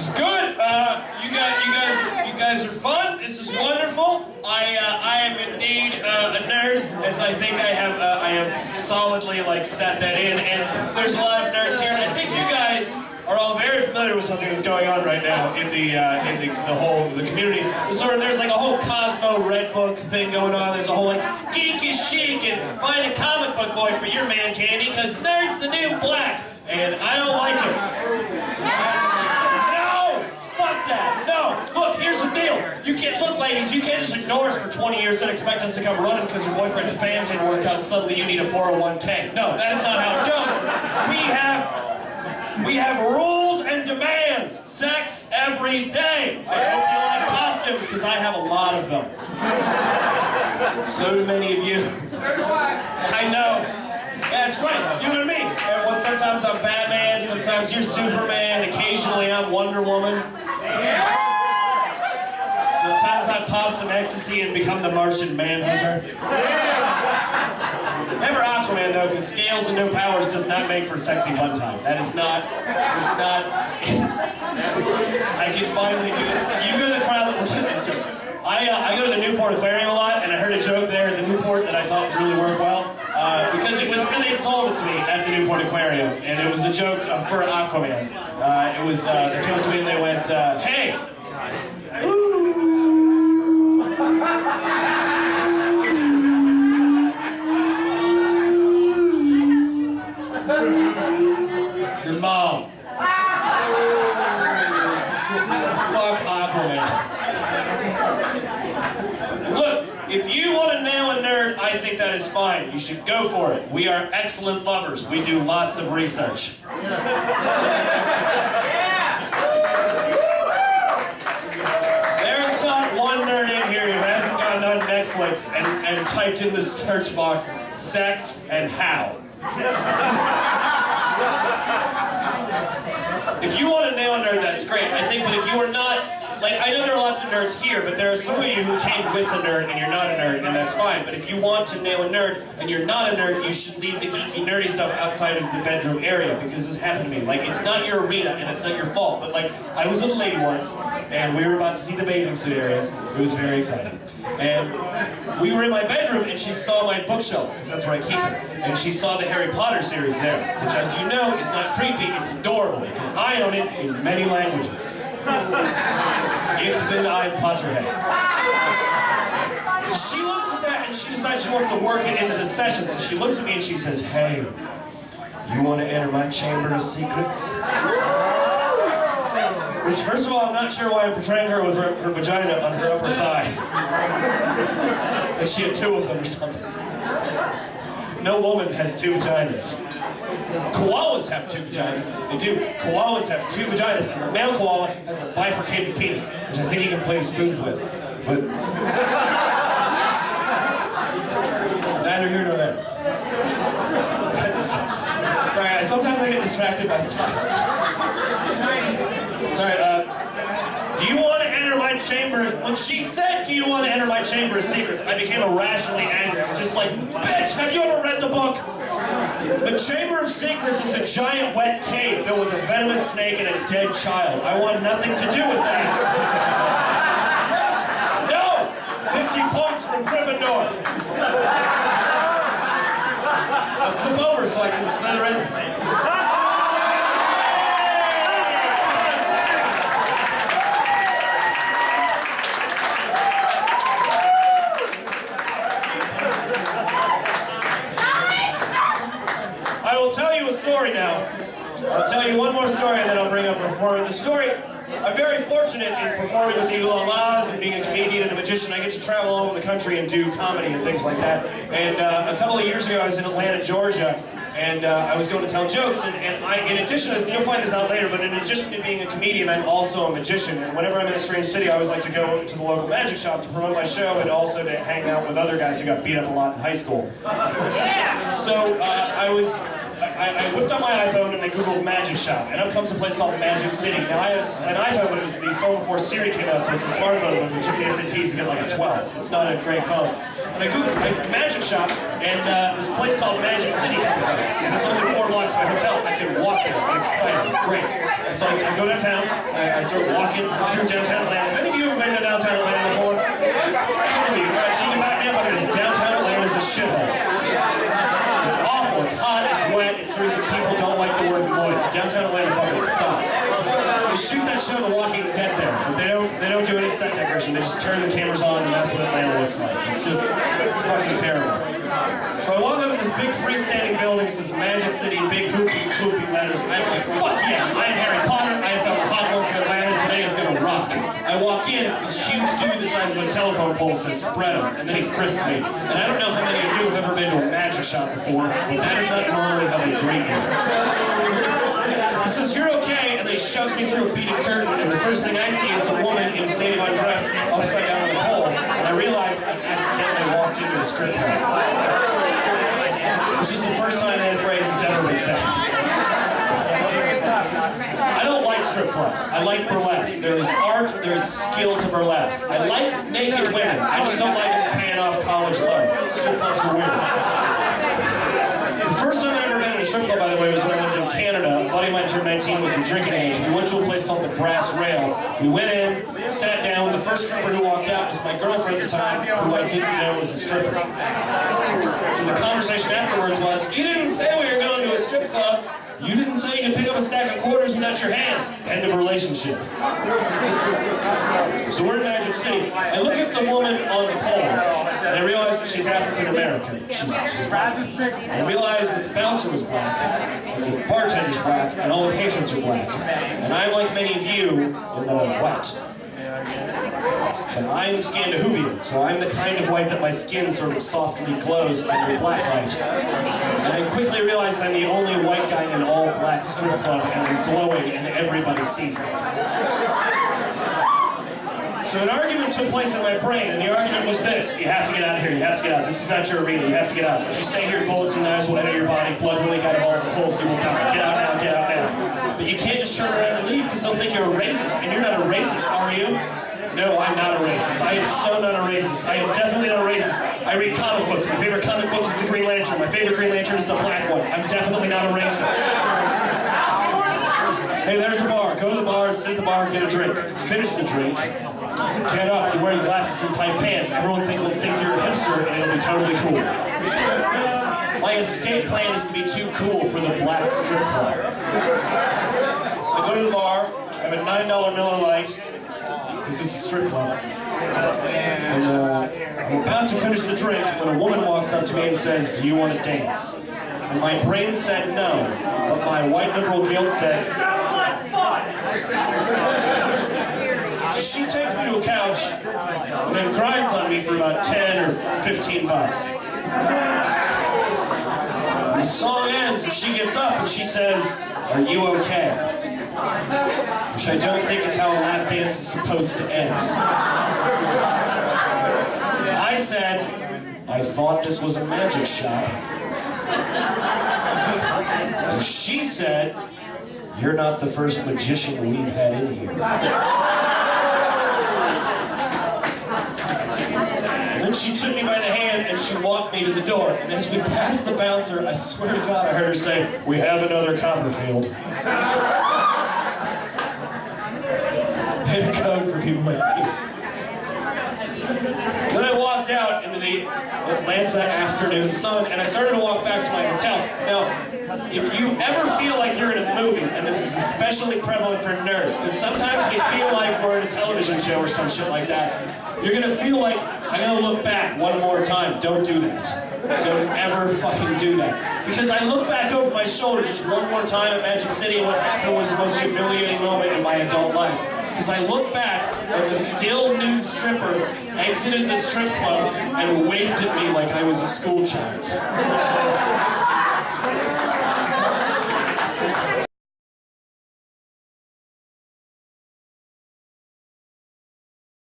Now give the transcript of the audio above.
It's good. You guys are fun. This is wonderful. I am indeed a nerd, as I think I have solidly set that in. And there's a lot of nerds here, and I think you guys are all very familiar with something that's going on right now in the community. There's like a whole Cosmo Red Book thing going on. There's a whole geek is chic and find a comic book boy for your man candy, because nerd's the new black, and I don't like it. Fuck that! No! Look, here's the deal. You can't, look ladies, you can't just ignore us for 20 years and expect us to come running because your boyfriend's band didn't work out and suddenly you need a 401k. No, that is not how it goes. We have rules and demands. Sex every day. I hope you like costumes because I have a lot of them. So do many of you. I know. That's right, you and me. Sometimes I'm Batman, sometimes you're Superman, occasionally I'm Wonder Woman. Sometimes I pop some ecstasy and become the Martian Manhunter. Never Aquaman though, because scales and no powers does not make for sexy fun time. That is not, I can finally do it. You go to the crowd that will get this joke. I go to the Newport Aquarium a lot, and I heard a joke there at the Newport that I thought really worked well. Because it was really told to me at the Newport Aquarium, and it was a joke for Aquaman. They came up to me and they went, hey! Ooh! Your mom. Fuck Aquaman. Look, if you want to nail a nerd, I think that is fine. You should go for it. We are excellent lovers. We do lots of research. There's not one nerd in here who hasn't gone on Netflix and typed in the search box, sex and how. If you want to nail a nerd, that's great. I think, but if you are not, I know there are lots of nerds here, but there are some of you who came with a nerd and you're not a nerd, and that's fine. But if you want to nail a nerd and you're not a nerd, you should leave the geeky, nerdy stuff outside of the bedroom area, because this happened to me. It's not your arena and it's not your fault, but I was with a lady once, and we were about to see the bathing suit areas. It was very exciting. And we were in my bedroom, and she saw my bookshelf, because that's where I keep it. And she saw the Harry Potter series there, which, as you know, is not creepy, it's adorable, because I own it in many languages. Ich bin ein Potterhead. So she looks at that and she decides she wants to work it into the session. So she looks at me and she says, hey, you want to enter my chamber of secrets? Which, first of all, I'm not sure why I'm portraying her with her vagina on her upper thigh. Like she had two of them or something. No woman has two vaginas. Koalas have two vaginas. They do. Koalas have two vaginas, and the male koala has a bifurcated penis, which I think he can play spoons with. But neither here nor there. Sorry, sometimes I get distracted by science. Sorry, do you want to enter my chamber? When she said, do you want to enter my chamber of secrets, I became irrationally angry. I was just like, bitch, have you ever read the book? The Chamber of Secrets is a giant wet cave filled with a venomous snake and a dead child. I want nothing to do with that. No! 50 points from Gryffindor. I'll flip over so I can slither in. I will tell you a story now. I'll tell you one more story and then I'll bring up a performer. The story, I'm very fortunate in performing with the Ooh-La-Las and being a comedian and a magician. I get to travel all over the country and do comedy and things like that. And a couple of years ago I was in Atlanta, Georgia, and I was going to tell jokes. And in addition, you'll find this out later, but in addition to being a comedian, I'm also a magician. And whenever I'm in a strange city, I always like to go to the local magic shop to promote my show and also to hang out with other guys who got beat up a lot in high school. Yeah! So I whipped out my iPhone and I googled magic shop, and up comes a place called Magic City. Now I had an iPhone, but it was the phone before Siri came out, so it's a smartphone, but if you took the SATs, you get like a 12. It's not a great phone. And I googled Magic Shop, and this place called Magic City comes up. And it's only 4 blocks from my hotel. I could walk there. excited. It's great. And so I go downtown, I start walking through downtown Atlanta. Have any of you ever been to downtown Atlanta before? Totally. All right, so you can back me up on this. Downtown Atlanta is a shithole. It's awful, it's hot, it's wet, it's through some people don't like the word moist. Downtown Atlanta fucking sucks. They shoot that show The Walking Dead there, but they don't do any set decoration. They just turn the cameras on and that's what Atlanta looks like. It's fucking terrible. So I walk up to this big freestanding building, it says Magic City, big swoopy letters, and I'm like, fuck yeah, I am Harry Potter, I have found Hogwarts in Atlanta, today is gonna rock. I walk in, this huge dude the size of a telephone pole says, spread him, and then he frisks me. And I don't know how many of you have ever been to a magic shop before, but that is not normally how they greet you. He says, you're okay, and then he shoves me through a beaded curtain, and the first thing I see is a woman in a state of undress upside down on the pole, and I realize I accidentally walked into a strip club. Which is the first time that phrase has ever been said. I don't like strip clubs. I like burlesque. There is art, there is skill to burlesque. I like naked women. I just don't like them paying off college loans. Strip clubs are weird. The first time I ever been in a strip club, by the way, was when I went to Canada. A buddy of mine turned 19, was in drinking age. We went to a place called the Brass Rail. We went in, sat down. The first stripper who walked out was my girlfriend at the time, who I didn't know was a stripper. So the conversation afterwards was, you didn't say we were going to a strip club. You didn't say you could pick up a stack of quarters without your hands. End of relationship. So we're in Magic City. I look at the woman on the pole, and I realize that she's African American. She's black. I realize that the bouncer was black, the bartender's black, and all the patients are black. And I'm like many of you in that I'm white. But I'm Scandinavian, so I'm the kind of white that my skin sort of softly glows under black light. And I quickly realize I'm the only white guy in an all-black strip club, and I'm glowing, and everybody sees me. So an argument took place in my brain, and the argument was this: you have to get out of here, you have to get out. This is not your arena, you have to get out. If you stay here, bullets and knives will enter your body, blood will leak out of all the holes, you will die. Get out now, get out now. But you can't just turn around and leave, because they'll think you're a racist, and you're not a racist, are you? No, I'm not a racist. I am so not a racist. I am definitely not a racist. I read comic books. My favorite comic book is the Green Lantern. My favorite Green Lantern is the black one. I'm definitely not a racist. Hey, there's a bar. Go to the bar, sit at the bar, get a drink. Finish the drink. Get up. You're wearing glasses and tight pants. Everyone will think you're a hipster, and it'll be totally cool. My escape plan is to be too cool for the black strip club. So I go to the bar. I have a $9 Miller Lite, because it's a strip club. And I'm about to finish the drink when a woman walks up to me and says, do you want to dance? And my brain said no, but my white liberal guilt said, sounds like fun! So she takes me to a couch and then grinds on me for about 10 or 15 bucks. And the song ends and she gets up and she says, are you okay? Which I don't think is how a lap dance is supposed to end. I said, I thought this was a magic shop. And she said, you're not the first magician we've had in here. And then she took me by the hand and she walked me to the door. And as we passed the bouncer, I swear to God, I heard her say, we have another Copperfield. Hit a code for people like me. Then I walked out into the Atlanta afternoon sun, and I started to walk back to my hotel. Now, if you ever feel like you're in a movie, and this is especially prevalent for nerds, because sometimes we feel like we're in a television show or some shit like that, you're gonna feel like, I'm gonna look back one more time. Don't do that. Don't ever fucking do that. Because I look back over my shoulder just one more time at Magic City, and what happened was the most humiliating moment in my adult life. Because I look back and the still nude stripper exited the strip club and waved at me like I was a school child.